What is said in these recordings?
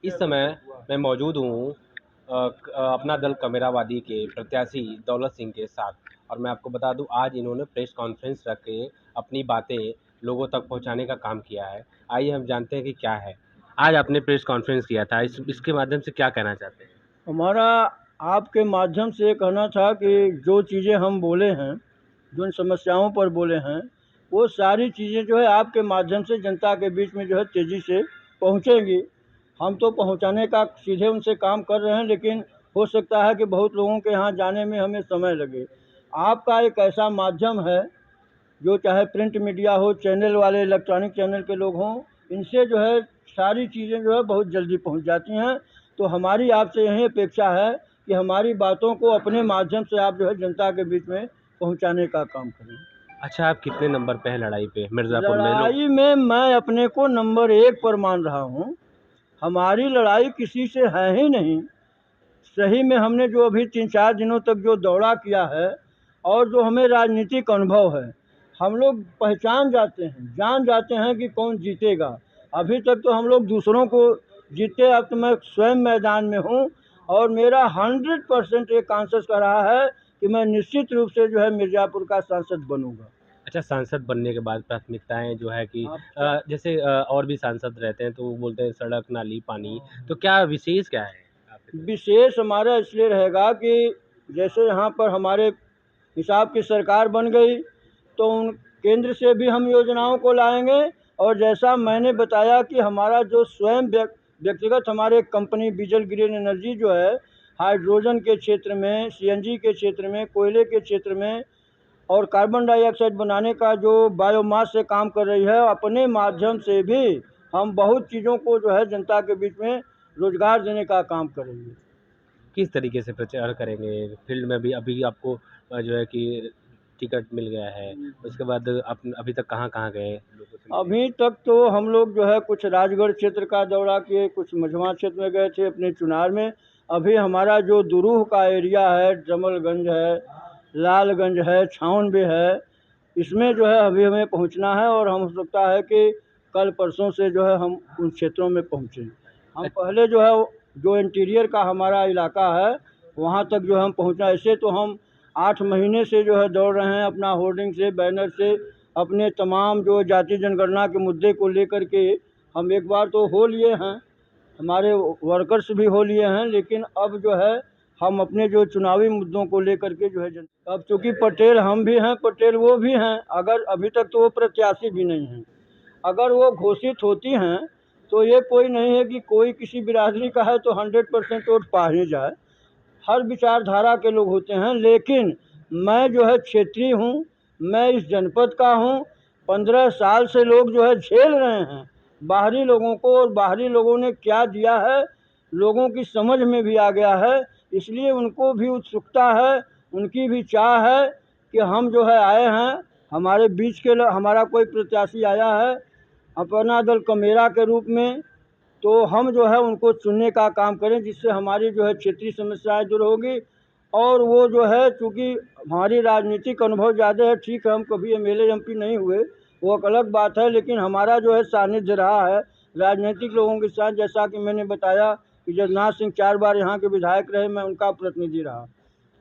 इस समय मैं मौजूद हूँ अपना दल कमेरावादी के प्रत्याशी दौलत सिंह के साथ। और मैं आपको बता दूं, आज इन्होंने प्रेस कॉन्फ्रेंस रख के अपनी बातें लोगों तक पहुंचाने का काम किया है। आइए हम जानते हैं कि क्या है। आज आपने प्रेस कॉन्फ्रेंस किया था, इसके माध्यम से क्या कहना चाहते हैं? हमारा आपके माध्यम से ये कहना था कि जो चीज़ें हम बोले हैं, जो इन समस्याओं पर बोले हैं, वो सारी चीज़ें जो है आपके माध्यम से जनता के बीच में जो है तेज़ी से पहुँचेंगी। हम तो पहुँचाने का सीधे उनसे काम कर रहे हैं, लेकिन हो सकता है कि बहुत लोगों के यहाँ जाने में हमें समय लगे। आपका एक ऐसा माध्यम है, जो चाहे प्रिंट मीडिया हो, चैनल वाले, इलेक्ट्रॉनिक चैनल के लोग हों, इनसे जो है सारी चीज़ें जो है बहुत जल्दी पहुंच जाती हैं। तो हमारी आपसे यही अपेक्षा है कि हमारी बातों को अपने माध्यम से आप जो है जनता के बीच में पहुंचाने का काम करें। अच्छा, आप कितने नंबर पे हैं लड़ाई पे मिर्ज़ापुर में लोग? लड़ाई में मैं अपने को नंबर 1 पर मान रहा हूँ। हमारी लड़ाई किसी से है ही नहीं। सही में हमने जो अभी 3-4 दिनों तक जो दौरा किया है और जो हमें राजनीतिक अनुभव है, हम लोग पहचान जाते हैं, जान जाते हैं कि कौन जीतेगा। अभी तक तो हम लोग दूसरों को जीते, अब तो मैं स्वयं मैदान में हूँ और मेरा 100% ये कॉन्शियस कर रहा है कि मैं निश्चित रूप से जो है मिर्ज़ापुर का सांसद बनूँगा। अच्छा, सांसद बनने के बाद प्राथमिकताएं जो है कि आप जैसे और भी सांसद रहते हैं तो वो बोलते हैं सड़क, नाली, पानी, तो क्या विशेष क्या है आपकी तरफ? विशेष हमारा इसलिए रहेगा कि जैसे यहाँ पर हमारे हिसाब की सरकार बन गई, तो उन केंद्र से भी हम योजनाओं को लाएंगे। और जैसा मैंने बताया कि हमारा जो स्वयं व्यक्तिगत हमारे कंपनी डीजल ग्रीन एनर्जी जो है, हाइड्रोजन के क्षेत्र में, सीएनजी के क्षेत्र में, कोयले के क्षेत्र में और कार्बन डाइऑक्साइड बनाने का जो बायोमास से काम कर रही है, अपने माध्यम से भी हम बहुत चीज़ों को जो है जनता के बीच में रोजगार देने का काम करेंगे। किस तरीके से प्रचार करेंगे फील्ड में? भी अभी आपको जो है कि टिकट मिल गया है, उसके बाद आप अभी तक कहाँ कहाँ गए लोगों से मिले? अभी तक तो हम लोग जो है कुछ राजगढ़ क्षेत्र का दौरा किए, कुछ मझवा क्षेत्र में गए थे अपने चुनाव में। अभी हमारा जो दुरूह का एरिया है, जमलगंज है, लालगंज है, छाउनबे है, इसमें जो है अभी हमें पहुंचना है और हम हो सकता है कि कल परसों से जो है हम उन क्षेत्रों में पहुंचें। हम पहले जो है जो इंटीरियर का हमारा इलाका है, वहाँ तक जो हम पहुँचना। ऐसे तो हम 8 महीने से जो है दौड़ रहे हैं अपना होर्डिंग से, बैनर से, अपने तमाम जो जाति जनगणना के मुद्दे को लेकर के। हम एक बार तो हो लिए हैं, हमारे वर्कर्स भी हो लिए हैं, लेकिन अब जो है हम अपने जो चुनावी मुद्दों को लेकर के जो है अब चूँकि पटेल हम भी हैं, पटेल वो भी हैं, अगर अभी तक तो वो प्रत्याशी भी नहीं हैं। अगर वो घोषित होती हैं तो ये कोई नहीं है कि कोई किसी बिरादरी का है तो 100% वोट पा ही जाए। हर विचारधारा के लोग होते हैं, लेकिन मैं जो है क्षेत्रीय हूँ, मैं इस जनपद का हूँ। 15 साल से लोग जो है झेल रहे हैं बाहरी लोगों को, और बाहरी लोगों ने क्या दिया है लोगों की समझ में भी आ गया है। इसलिए उनको भी उत्सुकता है, उनकी भी चाह है कि हम जो है आए हैं, हमारे बीच के हमारा कोई प्रत्याशी आया है अपना दल कमेरा के रूप में, तो हम जो है उनको चुनने का काम करें, जिससे हमारी जो है क्षेत्रीय समस्याएं दूर होगी। और वो जो है चूँकि हमारी राजनीतिक अनुभव ज़्यादा है, ठीक है हम कभी एमएलए एमपी नहीं हुए, वो एक अलग बात है, लेकिन हमारा जो है सानिध्य रहा है राजनीतिक लोगों के साथ। जैसा कि मैंने बताया कि जगन्नाथ सिंह 4 बार यहाँ के विधायक रहे, मैं उनका प्रतिनिधि रहा।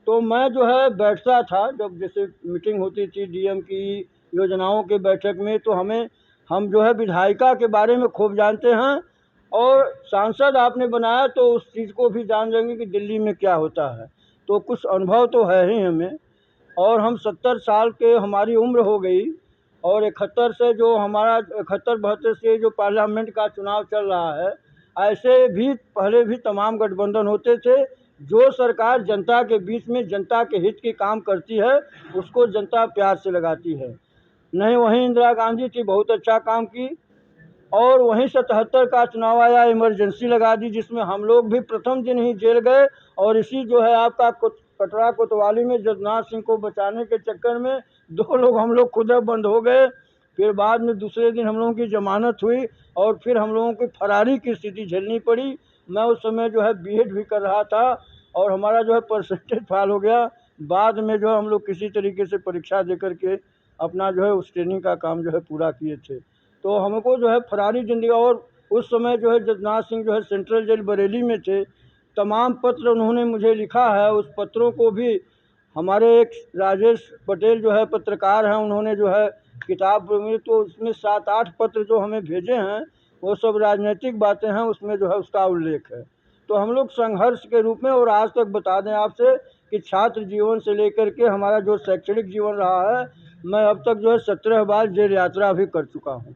तो मैं जो है बैठता था, जब जैसे मीटिंग होती थी डीएम की, योजनाओं के बैठक में, तो हम जो है विधायिका के बारे में खूब जानते हैं। और सांसद आपने बनाया तो उस चीज़ को भी जान लेंगे कि दिल्ली में क्या होता है, तो कुछ अनुभव तो है ही हमें। और हम 70 साल के हमारी उम्र हो गई, और 71 से जो हमारा 71-72 से जो पार्लियामेंट का चुनाव चल रहा है, ऐसे भी पहले भी तमाम गठबंधन होते थे। जो सरकार जनता के बीच में जनता के हित की काम करती है, उसको जनता प्यार से लगाती है। नहीं, वहीं इंदिरा गांधी थी, बहुत अच्छा काम की। और वहीं 77 का चुनाव आया, इमरजेंसी लगा दी, जिसमें हम लोग भी प्रथम दिन ही जेल गए। और इसी जो है आपका कटरा कोतवाली में जगन्नाथ सिंह को बचाने के चक्कर में 2 लोग हम लोग खुद बंद हो गए। फिर बाद में दूसरे दिन हम लोगों की जमानत हुई और फिर हम लोगों की फरारी की स्थिति झेलनी पड़ी। मैं उस समय जो है बीएड भी कर रहा था और हमारा जो है परसेंटेज फाल हो गया। बाद में जो हम लोग किसी तरीके से परीक्षा दे करके अपना जो है उस ट्रेनिंग का काम जो है पूरा किए थे। तो हमको जो है फरारी ज़िंदगी, और उस समय जो है जगन्नाथ सिंह जो है सेंट्रल जेल बरेली में थे। तमाम पत्र उन्होंने मुझे लिखा है, उस पत्रों को भी हमारे एक राजेश पटेल जो है पत्रकार हैं, उन्होंने जो है किताब में, तो उसमें 7-8 पत्र जो हमें भेजे हैं वो सब राजनीतिक बातें हैं, उसमें जो है उसका उल्लेख है। तो हम लोग संघर्ष के रूप में, और आज तक बता दें आपसे कि छात्र जीवन से लेकर के हमारा जो शैक्षणिक जीवन रहा है, मैं अब तक जो है 17 बार जेल यात्रा भी कर चुका हूँ।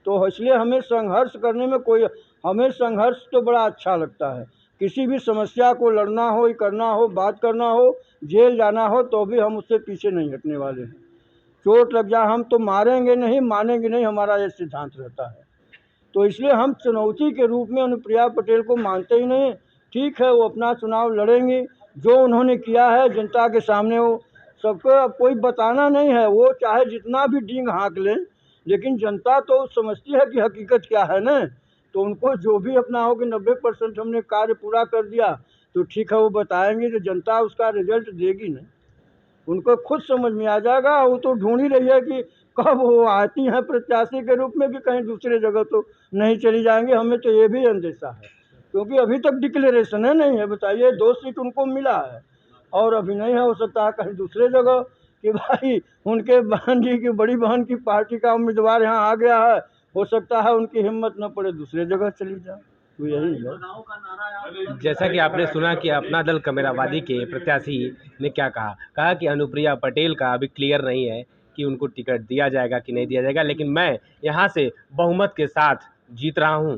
तो इसलिए हमें संघर्ष करने में हमें संघर्ष तो बड़ा अच्छा लगता है। किसी भी समस्या को लड़ना हो, करना हो, बात करना हो, जेल जाना हो, तो भी हम उससे पीछे नहीं हटने वाले हैं। चोट लग जाए हम तो मारेंगे नहीं, मानेंगे नहीं, हमारा ये सिद्धांत रहता है। तो इसलिए हम चुनौती के रूप में अनुप्रिया पटेल को मानते ही नहीं। ठीक है, वो अपना चुनाव लड़ेंगी, जो उन्होंने किया है जनता के सामने वो सबको, अब कोई बताना नहीं है। वो चाहे जितना भी डींग हाँक लें, लेकिन जनता तो समझती है कि हकीकत क्या है ना। तो उनको जो भी अपना हो कि 90% हमने कार्य पूरा कर दिया, तो ठीक है, वो बताएंगे, तो जनता उसका रिजल्ट देगी ना। उनको खुद समझ में आ जाएगा। वो तो ढूंढ ही रही है कि कब वो आती हैं प्रत्याशी के रूप में, कि कहीं दूसरे जगह तो नहीं चली जाएंगे। हमें तो ये भी अंदेशा है, क्योंकि अभी तक डिक्लेरेशन है नहीं है। बताइए, 2 सीट उनको मिला है और अभी नहीं है। हो सकता है कहीं दूसरे जगह कि भाई उनके बहन जी की, बड़ी बहन की पार्टी का उम्मीदवार यहाँ आ गया है, हो सकता है उनकी हिम्मत न पड़े, दूसरे जगह चली जाए। तो यही है। जैसा कि आपने सुना कि अपना दल कमेरावादी के प्रत्याशी ने क्या कहा कि अनुप्रिया पटेल का अभी क्लियर नहीं है कि उनको टिकट दिया जाएगा कि नहीं दिया जाएगा, लेकिन मैं यहाँ से बहुमत के साथ जीत रहा हूँ।